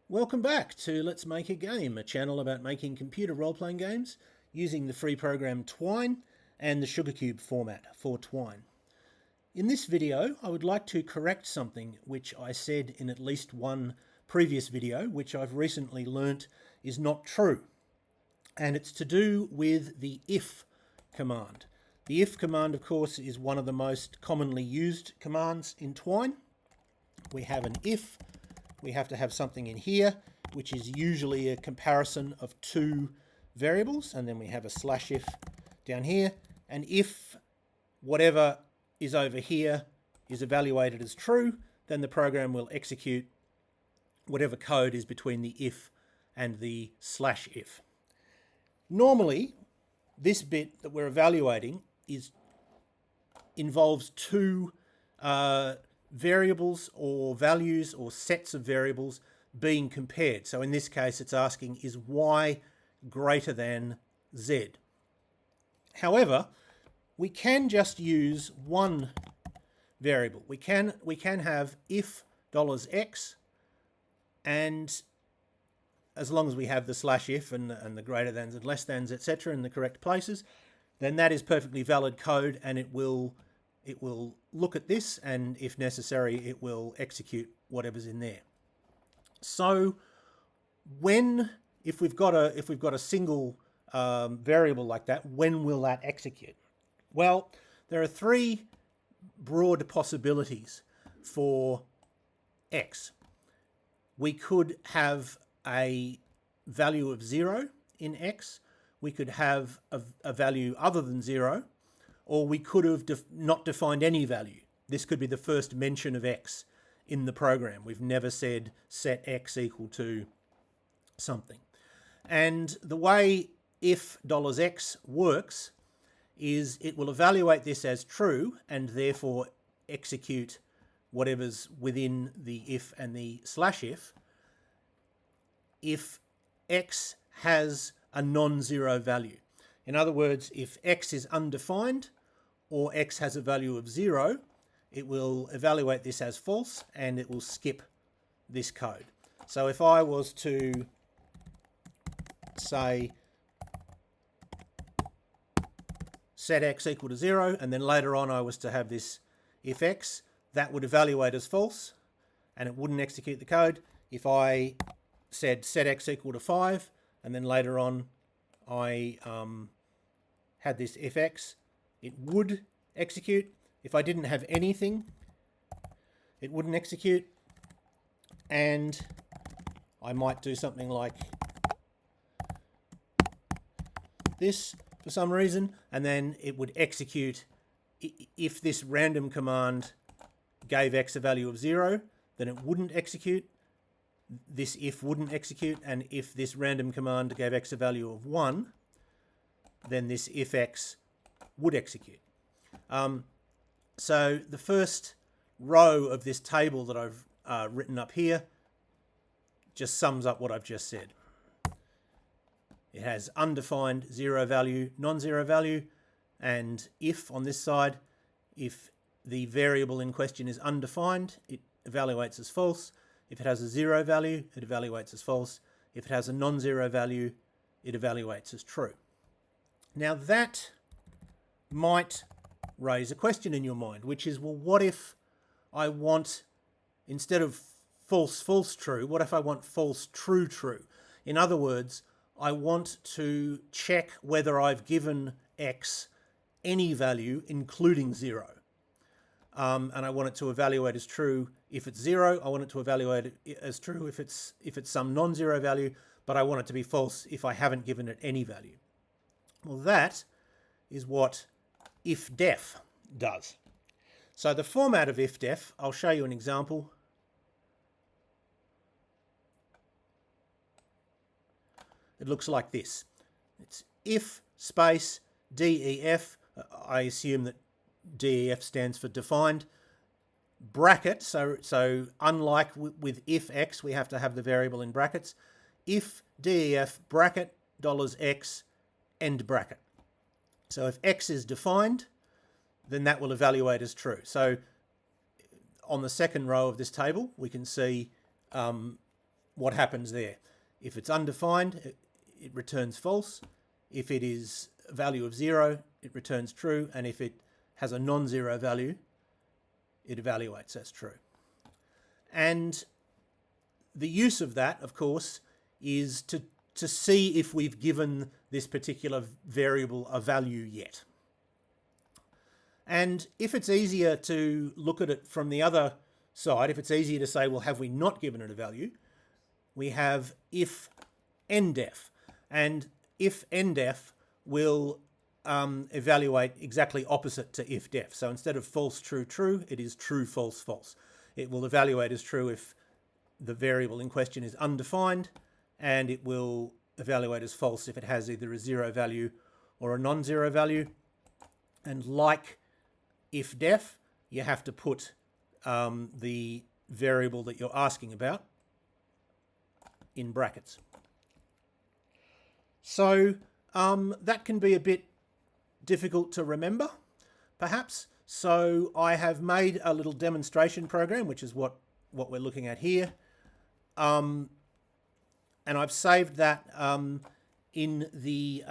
Welcome back to Let's Make a Game, a channel about making computer role-playing games using the free program Twine and the Sugarcube format for Twine. In this video, I would like to correct something which I said in at least one previous video, which I've recently learnt is not true. And it's to do with the if command. The if command, of course, is one of the most commonly used commands in Twine. We have an if. We have to have something in here, which is usually a comparison of two variables, and then we have a slash if down here. And if whatever is over here is evaluated as true, then the program will execute whatever code is between the if and the slash if. Normally, this bit that we're evaluating involves two variables or values or sets of variables being compared. So in this case, it's asking, is y greater than z? However, we can just use one variable. We can have if $x, and as long as we have the slash if and the greater thans and less thans, etc., in the correct places, then that is perfectly valid code, and it will look at this, and if necessary, it will execute whatever's in there. So if we've got a single variable like that, when will that execute? Well, there are three broad possibilities for x. We could have a value of 0 in x. We could have a value other than 0. Or we could have not defined any value. This could be the first mention of x in the program. We've never said set x equal to something. And the way if $x works is it will evaluate this as true and therefore execute whatever's within the if and the slash if x has a non-zero value. In other words, if x is undefined or x has a value of 0, it will evaluate this as false and it will skip this code. So if I was to say set x equal to 0, and then later on I was to have this if x, that would evaluate as false and it wouldn't execute the code. If I said set x equal to 5, and then later on I had this if x, it would execute. If I didn't have anything, it wouldn't execute. And I might do something like this for some reason, and then it would execute. If this random command gave x a value of 0, then it wouldn't execute. This if wouldn't execute, and if this random command gave x a value of 1, then this if x would execute. So the first row of this table that I've written up here just sums up what I've just said. It has undefined 0 value, non-zero value, and if on this side, if the variable in question is undefined, it evaluates as false. If it has a 0 value, it evaluates as false. If it has a non-zero value, it evaluates as true. Now that might raise a question in your mind, which is, well, what if I want, instead of false, false, true, what if I want false, true, true? In other words, I want to check whether I've given x any value, including 0. And I want it to evaluate as true if it's 0. I want it to evaluate it as true if it's some non-zero value, but I want it to be false if I haven't given it any value. Well, that is what if-def does. So the format of if-def, I'll show you an example. It looks like this. It's if space def. I assume that def stands for defined. Bracket, so unlike with if x, we have to have the variable in brackets. If def bracket $x end bracket. So if x is defined, then that will evaluate as true. So on the second row of this table, we can see what happens there. If it's undefined, it returns false. If it is a value of 0, it returns true. And if it has a non-zero value, it evaluates as true. And the use of that, of course, is to see if we've given this particular variable a value yet. And if it's easier to look at it from the other side, if it's easier to say, well, have we not given it a value, we have if ndef. And if ndef will evaluate exactly opposite to if def. So instead of false, true, true, it is true, false, false. It will evaluate as true if the variable in question is undefined, and it will evaluate as false if it has either a 0 value or a non-zero value. And like if def, you have to put the variable that you're asking about in brackets. So that can be a bit difficult to remember, perhaps. So I have made a little demonstration program, which is what we're looking at here. And I've saved that in the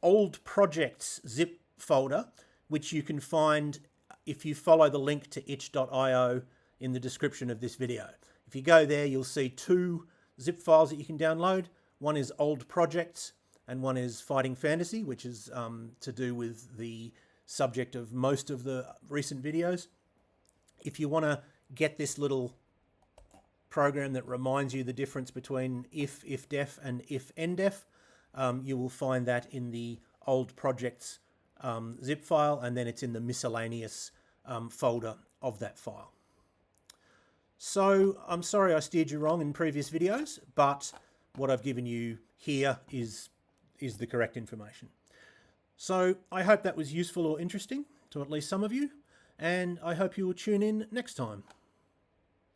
old projects zip folder, which you can find if you follow the link to itch.io in the description of this video. If you go there, you'll see 2 zip files that you can download. One is old projects and one is Fighting Fantasy, which is to do with the subject of most of the recent videos. If you want to get this little program that reminds you the difference between if def, and if ndef, you will find that in the old projects zip file, and then it's in the miscellaneous folder of that file. So I'm sorry I steered you wrong in previous videos, but what I've given you here is the correct information. So I hope that was useful or interesting to at least some of you, and I hope you will tune in next time.